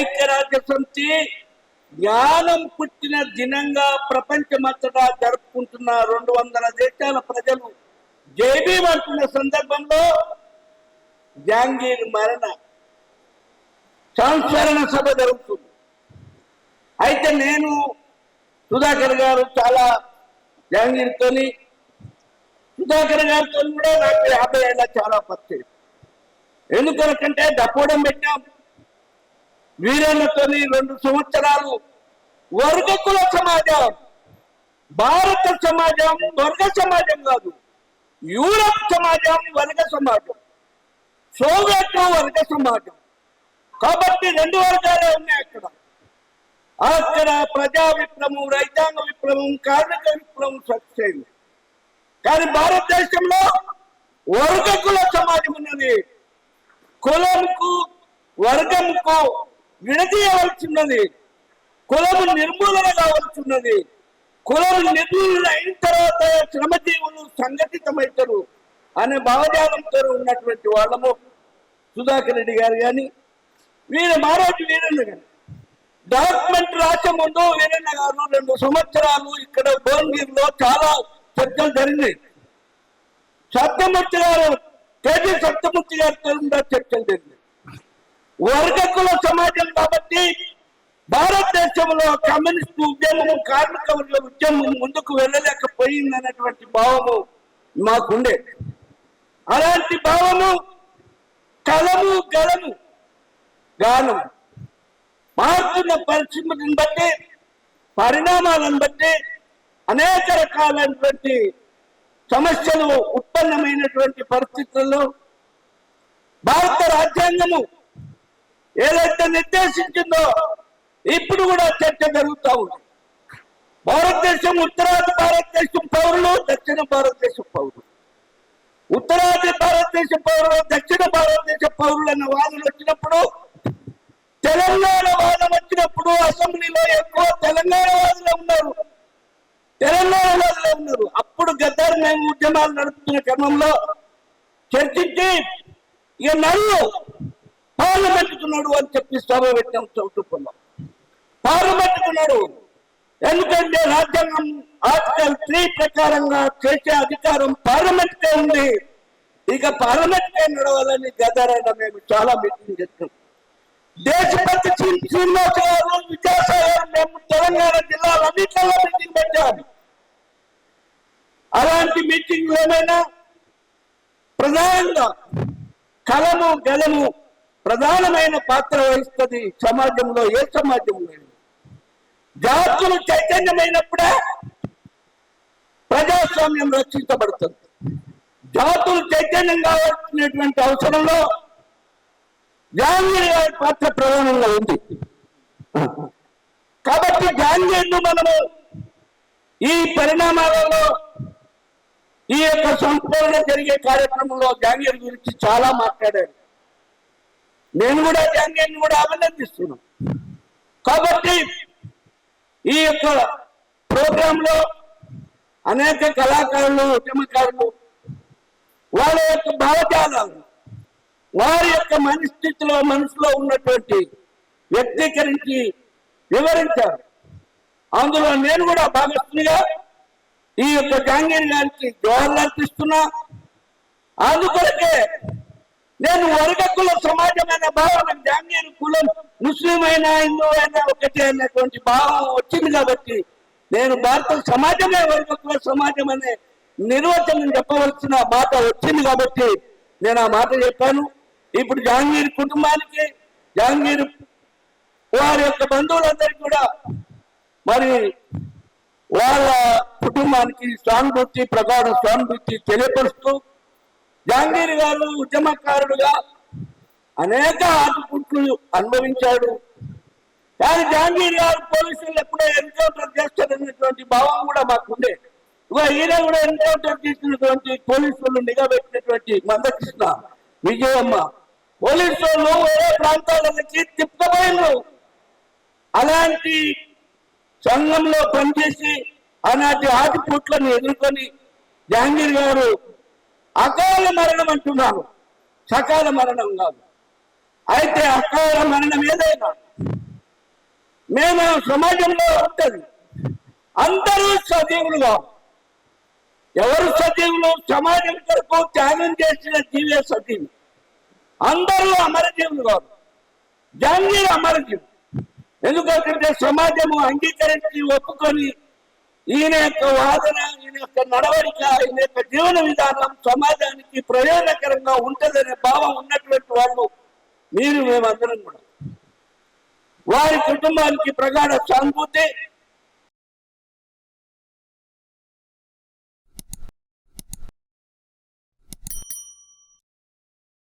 ఐక్యరాజ్య సమితి జ్ఞానం పుట్టిన దినంగా ప్రపంచమంతటా జరుపుకుంటున్న 200 దేశాల ప్రజలు జైబీం అంటున్న సందర్భంలో జహాంగీర్ మరణ సంస్మరణ సభ జరుగుతుంది. అయితే నేను సుధాకర్ గారు చాలా జహాంగీర్తోని సుధాకర్ గారితో కూడా నాకు 50 ఏళ్ళ చాలా పరిచయం. ఎందుకంటే దప్పడం పెట్టాం వీరన్నతోని 2 సంవత్సరాలు. వర్గకుల సమాజం, భారత సమాజం వర్గ సమాజం కాదు, యూరప్ సమాజం వర్గ సమాజం, సోవియట్ వర్గ సమాజం. కాబట్టి 2 వర్గాలే ఉన్నాయి అక్కడ. అక్కడ ప్రజా విప్లవం, రైతాంగ విప్లవం, కార్మిక విప్లవం సక్సెస్ అయింది. కానీ భారతదేశంలో వర్గకుల సమాజం ఉన్నది. కులంకు వర్గంకు విడదీయవలసిన్నది, కులము నిర్మూలన కావాల్సిన్నది. కులము నిర్మూలన అయిన తర్వాత శ్రమజీవులు సంఘటితమవుతారు అనే భావజాలంతో ఉన్నటువంటి వాళ్ళము సుధాకర్ రెడ్డి గారు కానీ మహారాజు వీరన్న గారు డాక్యుమెంట్ రాసే ముందు వీరన్న గారు 2 సంవత్సరాలు ఇక్కడ భువనగిరిలో చాలా చర్చలు జరిగినాయి. సత్యమూర్తి గారు కేజీ సత్యమూర్తి గారితో చర్చలు జరిగినాయి. వర్గకుల సమాజం కాబట్టి భారతదేశంలో కమ్యూనిస్టు ఉద్యమము, కార్మిక వర్గ ఉద్యమం ముందుకు వెళ్ళలేకపోయింది అనేటువంటి భావము మాకుండే. అలాంటి భావము కలము గలము గానం మారుతున్న పరిస్థితులను బట్టి, పరిణామాలను బట్టి అనేక రకాలైనటువంటి సమస్యలు ఉత్పన్నమైనటువంటి పరిస్థితుల్లో భారత రాజ్యాంగము ఏదైతే నిర్దేశించిందో ఇప్పుడు కూడా చర్చ జరుగుతూ ఉంది. భారతదేశం ఉత్తరాది భారతదేశం పౌరులు, దక్షిణ భారతదేశం పౌరులు, ఉత్తరాది భారతదేశ పౌరులు, దక్షిణ భారతదేశ పౌరులు అన్న వాదన వచ్చినప్పుడు, తెలంగాణ వాదన వచ్చినప్పుడు అసెంబ్లీలో ఎక్కువ తెలంగాణ వాదులే ఉన్నారు, తెలంగాణ వాదులే ఉన్నారు. అప్పుడు గద్దర్ మేము ఉద్యమాలు నడుపుతున్న క్రమంలో చర్చించి ఇక నన్ను పార్లమెంటుకున్నాడు అని చెప్పి సభ పెట్టాం. చౌటుకున్నాం పార్లమెంటుకున్నాడు. ఎందుకంటే రాజ్యాంగం ఆర్టికల్ 3 ప్రకారంగా చేసే అధికారం పార్లమెంట్కే ఉంది. ఇక పార్లమెంట్కే నడవాలని గదరైన మేము చాలా మీటింగ్ చేస్తాం. దేశపతి శ్రీనివాస గారు, వికాస గారు, మేము తెలంగాణ జిల్లాలన్నింటిలో మీటింగ్ పెట్టాము. అలాంటి మీటింగ్లు ఏమైనా ప్రధానంగా కలము గలము ప్రధానమైన పాత్ర వహిస్తుంది సమాజంలో. ఏ సమాజంలో జాతులు చైతన్యమైనప్పుడే ప్రజాస్వామ్యం రక్షించబడుతుంది. జాతులు చైతన్యం కావాల్సినటువంటి అవసరంలో జహాంగీర్ గారి పాత్ర ప్రధానంగా ఉంది. కాబట్టి జహాంగీర్ను మనము ఈ పరిణామాలలో ఈ యొక్క సంపూర్ణ జరిగే కార్యక్రమంలో జహాంగీర్ గురించి చాలా మాట్లాడారు. నేను కూడా జహాంగీర్ని కూడా అభినందిస్తున్నాను. కాబట్టి ఈ యొక్క ప్రోగ్రాంలో అనేక కళాకారులు, ఉద్యమకారులు వాళ్ళ యొక్క భావజాలాలు, వారి యొక్క మనసులో ఉన్నటువంటి వ్యక్తీకరించి వివరించారు. అందులో నేను కూడా భాగస్వామిగా ఈ యొక్క జహాంగీర్ గారికి జోహార్లు అర్పిస్తున్నా. అందుకొరకే నేను వర్గకుల సమాజమైన భావన, జహాంగీర్ కులం ముస్లిం అయినా హిందూ అయినా ఒకటే అన్నటువంటి భావం వచ్చింది కాబట్టి నేను భారత సమాజమే వర్గకుల సమాజం అనే నిర్వచనం చెప్పవలసిన మాట వచ్చింది కాబట్టి నేను ఆ మాట చెప్పాను. ఇప్పుడు జహాంగీర్ కుటుంబానికి, జహాంగీర్ వారి యొక్క బంధువులందరికీ కూడా మరి వాళ్ళ కుటుంబానికి సానుభూతి, ప్రగాఢ సానుభూతి తెలియపరుస్తూ, జహాంగీర్ గారు ఉద్యమకారుడుగా అనేక ఆటుపుట్లు అనుభవించాడు. కానీ జహాంగీర్ గారు పోలీసులు ఎప్పుడో ఎన్కౌంటర్ చేస్తారనేటువంటి భావం కూడా మాకుండే. ఈయన కూడా ఎన్కౌంటర్ చేసినటువంటి పోలీసులు నిఘా పెట్టినటువంటి మందకృష్ణ, విజయమ్మ పోలీసులు వేరే ప్రాంతాలకి తిప్పబోయినారు. అలాంటి సంఘంలో పనిచేసి ఆనాటి ఆటుపోట్లను ఎదుర్కొని జహాంగీర్ గారు అకాల మరణం అంటున్నారు, సకాల మరణం కాదు. అయితే అకాల మరణం ఏదైనా మేము సమాజంలో ఉంటుంది. అందరూ సజీవులుగా, ఎవరు సజీవులు? సమాజం కొరకు త్యాగం చేసిన జీవే సజీవులు. అందరూ అమరజీవులు కాదు. జహాంగీర్ అమరజీవులు. ఎందుకంటే సమాజము అంగీకరించి ఒప్పుకొని ఈయన యొక్క వాదన, ఈయన యొక్క నడవడిక, ఈయన యొక్క జీవన విధానం సమాజానికి ప్రయోజనకరంగా ఉంటుందనే భావం ఉన్నటువంటి వాళ్ళు మీరు, మేమందరం కూడా. వారి కుటుంబానికి ప్రగాఢ సానుభూతి.